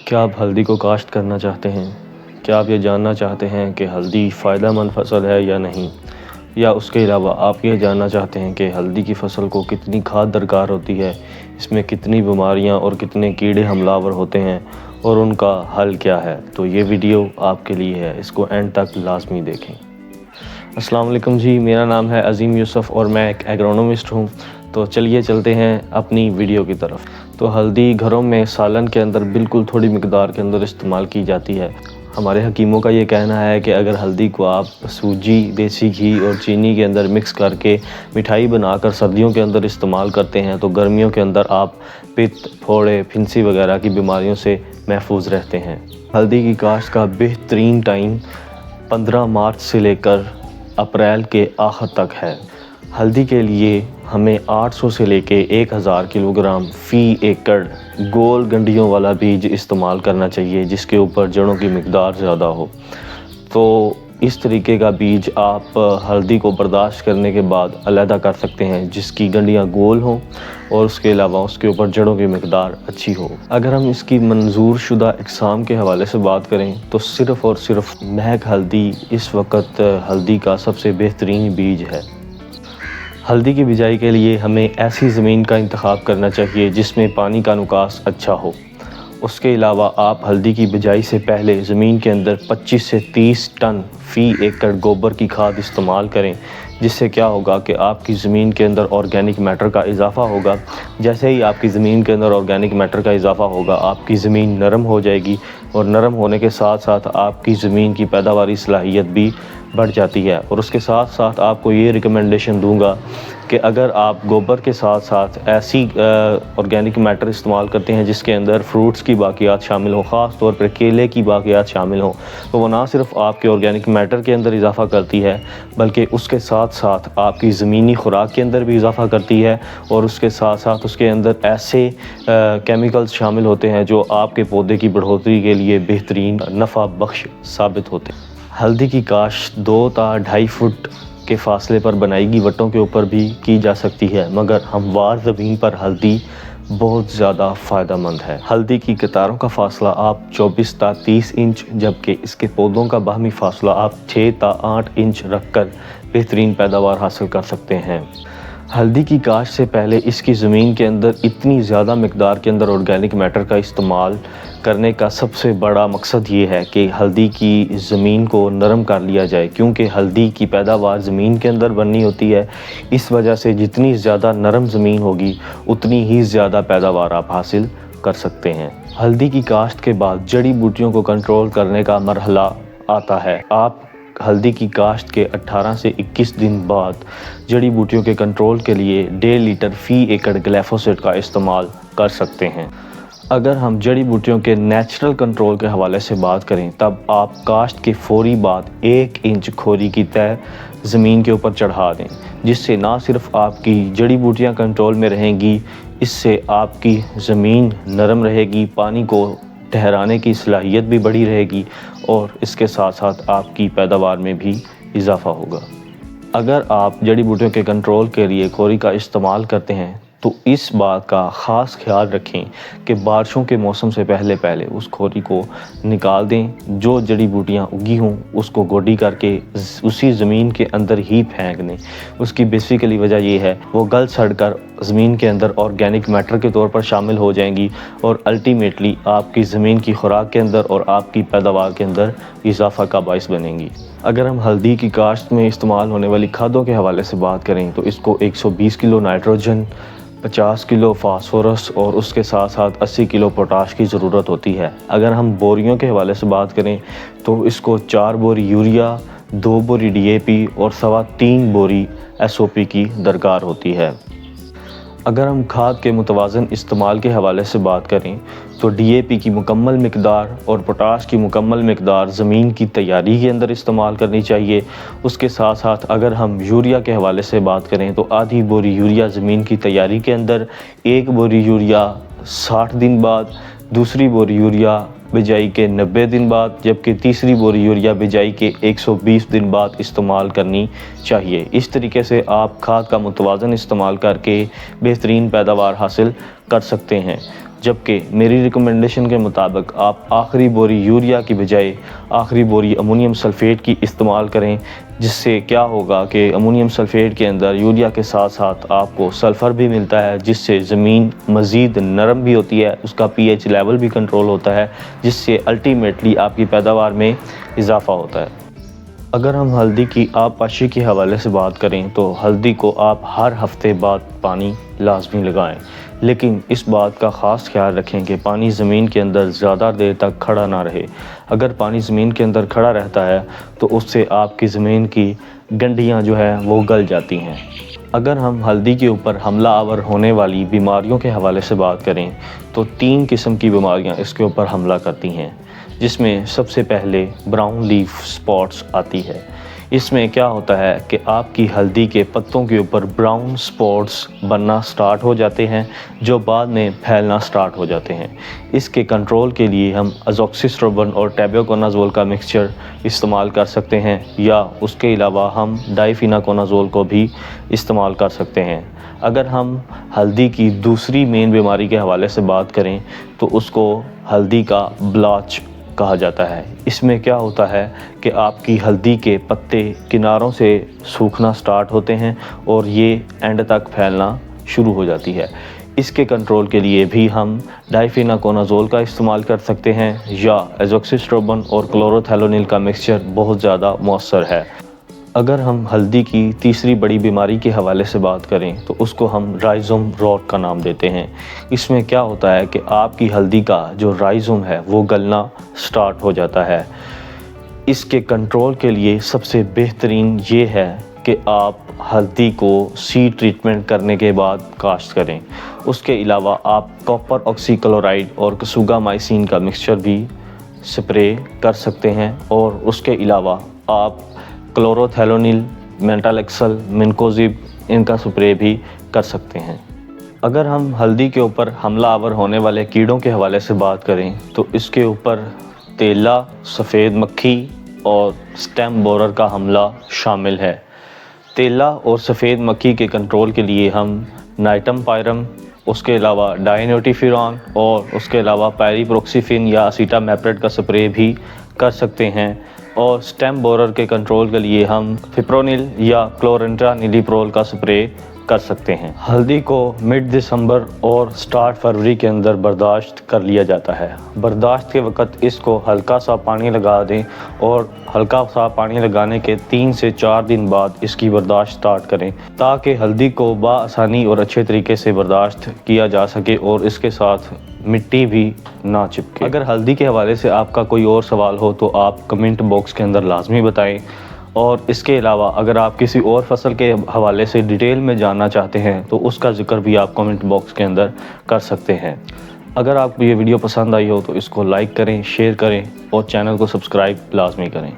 क्या आप हल्दी को काश्त करना चाहते हैं? क्या आप ये जानना चाहते हैं कि हल्दी फ़ायदेमंद फ़सल है या नहीं? या उसके अलावा आप ये जानना चाहते हैं कि हल्दी की फ़सल को कितनी खाद दरकार होती है, इसमें कितनी बीमारियां और कितने कीड़े हमलावर होते हैं और उनका हल क्या है? तो ये वीडियो आपके लिए है, इसको एंड तक लाज़मी देखें। अस्सलाम वालेकुम जी, मेरा नाम है अज़ीम यूसुफ़ और मैं एक एग्रोनॉमिस्ट हूँ। तो चलिए चलते हैं अपनी वीडियो की तरफ। तो हल्दी घरों में सालन के अंदर बिल्कुल थोड़ी मिकदार के अंदर इस्तेमाल की जाती है। हमारे हकीमों का ये कहना है कि अगर हल्दी को आप सूजी, देसी घी और चीनी के अंदर मिक्स करके मिठाई बनाकर सर्दियों के अंदर इस्तेमाल करते हैं तो गर्मियों के अंदर आप पित्त, फोड़े, फिंसी वगैरह की बीमारियों से महफूज रहते हैं। हल्दी की काश्त का बेहतरीन टाइम 15 मार्च से लेकर अप्रैल के आखिर तक है। हल्दी के लिए हमें 800 से लेके 1000 किलोग्राम फ़ी एकड़ गोल गंडियों वाला बीज इस्तेमाल करना चाहिए जिसके ऊपर जड़ों की मिकदार ज़्यादा हो। तो इस तरीके का बीज आप हल्दी को बर्दाश्त करने के बाद अलहदा कर सकते हैं जिसकी गंडियां गोल हों और उसके अलावा उसके ऊपर जड़ों की मिकदार अच्छी हो। अगर हम इसकी मंजूर शुदा इकसाम के हवाले से बात करें तो सिर्फ़ और सिर्फ महक हल्दी इस वक्त हल्दी का सबसे बेहतरीन बीज है। हल्दी की बिजाई के लिए हमें ऐसी ज़मीन का इंतखाब करना चाहिए जिसमें पानी का नुकास अच्छा हो। उसके अलावा आप हल्दी की बिजाई से पहले ज़मीन के अंदर 25 से 30 टन फ़ी एकड़ गोबर की खाद इस्तेमाल करें, जिससे क्या होगा कि आपकी ज़मीन के अंदर ऑर्गेनिक मैटर का इजाफ़ा होगा। जैसे ही आपकी ज़मीन के अंदर ऑर्गेनिक मैटर का इजाफ़ा होगा आपकी ज़मीन नरम हो जाएगी और नरम होने के साथ साथ आपकी ज़मीन की पैदावारी सलाहियत भी बढ़ जाती है। और उसके साथ साथ आपको ये रिकमेंडेशन दूंगा कि अगर आप गोबर के साथ साथ ऐसी ऑर्गेनिक मैटर इस्तेमाल करते हैं जिसके अंदर फ्रूट्स की बाक़ियात शामिल हो, ख़ास तौर पर केले की बाक़ियात शामिल हो, तो वो ना सिर्फ आपके ऑर्गेनिक मैटर के अंदर इजाफ़ा करती है बल्कि उसके साथ साथ आपकी ज़मीनी खुराक के अंदर भी इजाफ़ा करती है और उसके साथ साथ उसके अंदर ऐसे केमिकल्स शामिल होते हैं जो आपके पौधे की बढ़ोतरी के लिए बेहतरीन नफ़ा बख्श साबित होते हैं। हल्दी की काश्त 2 ता 2.5 फुट के फासले पर बनाई गई वटों के ऊपर भी की जा सकती है, मगर हमवार ज़मीन पर हल्दी बहुत ज़्यादा फ़ायदेमंद है। हल्दी की कतारों का फासला आप 24 ता 30 इंच जबकि इसके पौधों का बाहमी फासला आप 6 ता 8 इंच रखकर बेहतरीन पैदावार हासिल कर सकते हैं। हल्दी की काश्त से पहले इसकी ज़मीन के अंदर इतनी ज़्यादा मिकदार के अंदर ऑर्गेनिक मैटर का इस्तेमाल करने का सबसे बड़ा मकसद ये है कि हल्दी की ज़मीन को नरम कर लिया जाए, क्योंकि हल्दी की पैदावार ज़मीन के अंदर बननी होती है। इस वजह से जितनी ज़्यादा नरम ज़मीन होगी उतनी ही ज़्यादा पैदावार आप हासिल कर सकते हैं। हल्दी की काश्त के बाद जड़ी बूटियों को कंट्रोल करने का मरहला आता है। आप हल्दी की काश्त के 18 से 21 दिन बाद जड़ी बूटियों के कंट्रोल के लिए 1.5 लीटर फ़ी एकड़ ग्लिफोसेट का इस्तेमाल कर सकते हैं। अगर हम जड़ी बूटियों के नेचुरल कंट्रोल के हवाले से बात करें तब आप काश्त के फौरी बाद 1 इंच खोरी की तह ज़मीन के ऊपर चढ़ा दें, जिससे ना सिर्फ आपकी जड़ी बूटियाँ कंट्रोल में रहेंगी, इससे आपकी ज़मीन नरम रहेगी, पानी को ठहराने की सलाहियत भी बढ़ी रहेगी और इसके साथ साथ आपकी पैदावार में भी इजाफ़ा होगा। अगर आप जड़ी बूटियों के कंट्रोल के लिए खोरी का इस्तेमाल करते हैं तो इस बात का ख़ास ख्याल रखें कि बारिशों के मौसम से पहले उस खोरी को निकाल दें। जो जड़ी बूटियाँ उगी हों उसको गोडी करके उसी ज़मीन के अंदर ही फेंक दें। उसकी बेसिकली वजह यह है वो गल सड़ कर ज़मीन के अंदर ऑर्गेनिक मैटर के तौर पर शामिल हो जाएंगी और अल्टीमेटली आपकी ज़मीन की खुराक के अंदर और आपकी पैदावार के अंदर इजाफ़ा का बाइस बनेंगी। अगर हम हल्दी की काश्त में इस्तेमाल होने वाली खादों के हवाले से बात करें तो इसको 120 किलो नाइट्रोजन, 50 किलो फास्फोरस और उसके साथ साथ 80 किलो पोटाश की ज़रूरत होती है। अगर हम बोरियों के हवाले से बात करें तो इसको 4 बोरी यूरिया, 2 बोरी DAP और 3.25 बोरी SOP की दरकार होती है। अगर हम खाद के मुतवाज़न इस्तेमाल के हवाले से बात करें तो DAP की मुकम्मल मिकदार और पोटाश की मुकम्मल मिकदार ज़मीन की तैयारी के अंदर इस्तेमाल करनी चाहिए। उसके साथ साथ अगर हम यूरिया के हवाले से बात करें तो आधी बोरी यूरिया ज़मीन की तैयारी के अंदर, 1 बोरी यूरिया 60 दिन बाद, दूसरी बोरी यूरिया बिजाई के 90 दिन बाद, जबकि तीसरी बोरी यूरिया बिजाई के 120 दिन बाद इस्तेमाल करनी चाहिए। इस तरीके से आप खाद का मुतवाज़न इस्तेमाल करके बेहतरीन पैदावार हासिल कर सकते हैं। जबकि मेरी रिकमेंडेशन के मुताबिक आप आखिरी बोरी यूरिया की बजाय आखिरी बोरी अमोनियम सल्फेट की इस्तेमाल करें, जिससे क्या होगा कि अमोनियम सल्फेट के अंदर यूरिया के साथ साथ आपको सल्फ़र भी मिलता है, जिससे ज़मीन मज़ीद नरम भी होती है, उसका पीएच लेवल भी कंट्रोल होता है, जिससे अल्टीमेटली आपकी पैदावार में इजाफ़ा होता है। अगर हम हल्दी की आबपाशी के हवाले से बात करें तो हल्दी को आप हर हफ्ते बाद पानी लाजमी लगाएं, लेकिन इस बात का ख़ास ख्याल रखें कि पानी ज़मीन के अंदर ज़्यादा देर तक खड़ा ना रहे। अगर पानी ज़मीन के अंदर खड़ा रहता है तो उससे आपकी ज़मीन की गंडियाँ जो है वो गल जाती हैं। अगर हम हल्दी के ऊपर हमला आवर होने वाली बीमारियों के हवाले से बात करें तो 3 किस्म की बीमारियां इसके ऊपर हमला करती हैं, जिसमें सबसे पहले ब्राउन लीफ स्पॉट्स आती है। इसमें क्या होता है कि आपकी हल्दी के पत्तों के ऊपर ब्राउन स्पॉट्स बनना स्टार्ट हो जाते हैं, जो बाद में फैलना स्टार्ट हो जाते हैं। इसके कंट्रोल के लिए हम अज़ोक्सिस्ट्रोबिन और टेबुकोनाज़ोल का मिक्सचर इस्तेमाल कर सकते हैं, या उसके अलावा हम डाइफिनाकोनाज़ोल को भी इस्तेमाल कर सकते हैं। अगर हम हल्दी की दूसरी मेन बीमारी के हवाले से बात करें तो उसको हल्दी का ब्लॉच कहा जाता है। इसमें क्या होता है कि आपकी हल्दी के पत्ते किनारों से सूखना स्टार्ट होते हैं और ये एंड तक फैलना शुरू हो जाती है। इसके कंट्रोल के लिए भी हम डाइफिनाकोनाज़ोल का इस्तेमाल कर सकते हैं, या अज़ोक्सिस्ट्रोबिन और क्लोरोथैलोनिल का मिक्सचर बहुत ज़्यादा मौसर है। अगर हम हल्दी की तीसरी बड़ी बीमारी के हवाले से बात करें तो उसको हम राइज़ोम रॉट का नाम देते हैं। इसमें क्या होता है कि आपकी हल्दी का जो राइज़ोम है वो गलना स्टार्ट हो जाता है। इसके कंट्रोल के लिए सबसे बेहतरीन ये है कि आप हल्दी को सीड ट्रीटमेंट करने के बाद काश्त करें। उसके अलावा आप कॉपर ऑक्सीक्लोराइड और कसुगामाइसिन का मिक्सचर भी स्प्रे कर सकते हैं, और उसके अलावा आप क्लोरोथैलोनिल, मेटालेक्सल, मिनकोजिब इनका स्प्रे भी कर सकते हैं। अगर हम हल्दी के ऊपर हमला आवर होने वाले कीड़ों के हवाले से बात करें तो इसके ऊपर तेला, सफ़ेद मक्खी और स्टेम बोरर का हमला शामिल है। तेला और सफ़ेद मक्खी के कंट्रोल के लिए हम नाइटम पायरम, उसके अलावा डायनोटिफिरॉन और उसके अलावा पैरीप्रोक्सिफिन या असीटामेप्रिड का स्प्रे भी कर सकते हैं। और स्टेम बोरर के कंट्रोल के लिए हम फिप्रोनिल या क्लोरेंट्रानिलिप्रोल का स्प्रे कर सकते हैं। हल्दी को मिड दिसंबर और स्टार्ट फरवरी के अंदर बर्दाश्त कर लिया जाता है। बर्दाश्त के वक्त इसको हल्का सा पानी लगा दें, और हल्का सा पानी लगाने के 3 से 4 दिन बाद इसकी बर्दाश्त स्टार्ट करें, ताकि हल्दी को बाआसानी और अच्छे तरीके से बर्दाश्त किया जा सके और इसके साथ मिट्टी भी ना चिपके। अगर हल्दी के हवाले से आपका कोई और सवाल हो तो आप कमेंट बॉक्स के अंदर लाजमी बताएं, और इसके अलावा अगर आप किसी और फसल के हवाले से डिटेल में जानना चाहते हैं तो उसका जिक्र भी आप कमेंट बॉक्स के अंदर कर सकते हैं। अगर आपको ये वीडियो पसंद आई हो तो इसको लाइक करें, शेयर करें और चैनल को सब्सक्राइब लाजमी करें।